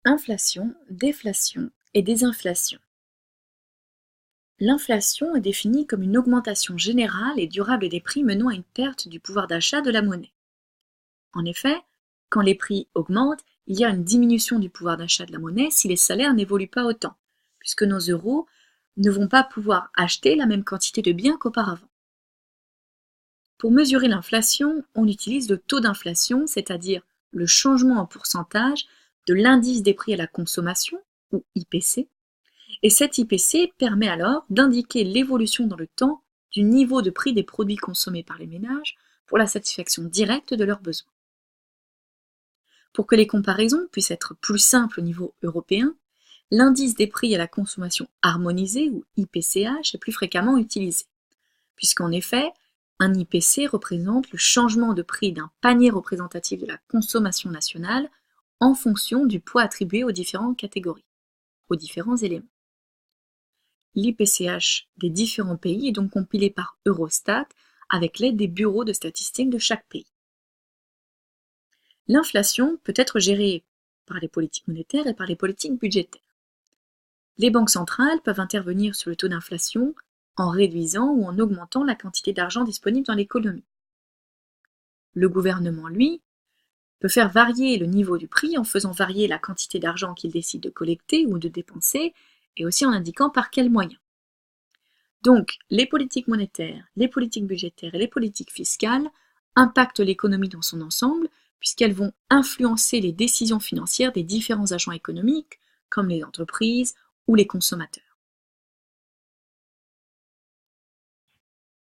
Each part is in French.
Inflation, déflation et désinflation. L'inflation est définie comme une augmentation générale et durable des prix menant à une perte du pouvoir d'achat de la monnaie. En effet, quand les prix augmentent, il y a une diminution du pouvoir d'achat de la monnaie si les salaires n'évoluent pas autant, puisque nos euros ne vont pas pouvoir acheter la même quantité de biens qu'auparavant. Pour mesurer l'inflation, on utilise le taux d'inflation, c'est-à-dire le changement en pourcentage de l'indice des prix à la consommation, ou IPC, et cet IPC permet alors d'indiquer l'évolution dans le temps du niveau de prix des produits consommés par les ménages pour la satisfaction directe de leurs besoins. Pour que les comparaisons puissent être plus simples au niveau européen, l'indice des prix à la consommation harmonisé, ou IPCH, est plus fréquemment utilisé, puisqu'en effet, un IPC représente le changement de prix d'un panier représentatif de la consommation nationale en fonction du poids attribué aux différentes catégories, aux différents éléments. L'IPCH des différents pays est donc compilé par Eurostat avec l'aide des bureaux de statistiques de chaque pays. L'inflation peut être gérée par les politiques monétaires et par les politiques budgétaires. Les banques centrales peuvent intervenir sur le taux d'inflation en réduisant ou en augmentant la quantité d'argent disponible dans l'économie. Le gouvernement, lui, peut faire varier le niveau du prix en faisant varier la quantité d'argent qu'il décide de collecter ou de dépenser, et aussi en indiquant par quels moyens. Donc, les politiques monétaires, les politiques budgétaires et les politiques fiscales impactent l'économie dans son ensemble, puisqu'elles vont influencer les décisions financières des différents agents économiques, comme les entreprises ou les consommateurs.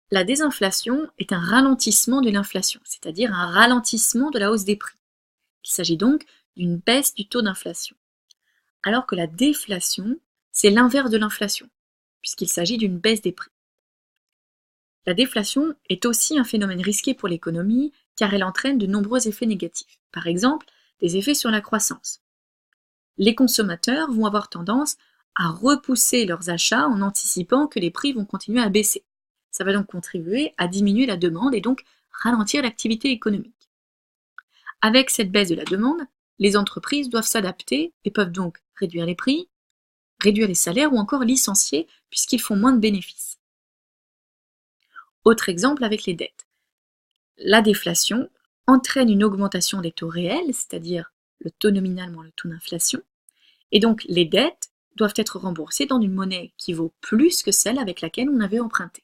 La désinflation est un ralentissement de l'inflation, c'est-à-dire un ralentissement de la hausse des prix. Il s'agit donc d'une baisse du taux d'inflation. Alors que la déflation, c'est l'inverse de l'inflation, puisqu'il s'agit d'une baisse des prix. La déflation est aussi un phénomène risqué pour l'économie car elle entraîne de nombreux effets négatifs. Par exemple, des effets sur la croissance. Les consommateurs vont avoir tendance à repousser leurs achats en anticipant que les prix vont continuer à baisser. Ça va donc contribuer à diminuer la demande et donc ralentir l'activité économique. Avec cette baisse de la demande, les entreprises doivent s'adapter et peuvent donc réduire les prix, réduire les salaires ou encore licencier puisqu'ils font moins de bénéfices. Autre exemple avec les dettes. La déflation entraîne une augmentation des taux réels, c'est-à-dire le taux nominal moins le taux d'inflation, et donc les dettes doivent être remboursées dans une monnaie qui vaut plus que celle avec laquelle on avait emprunté.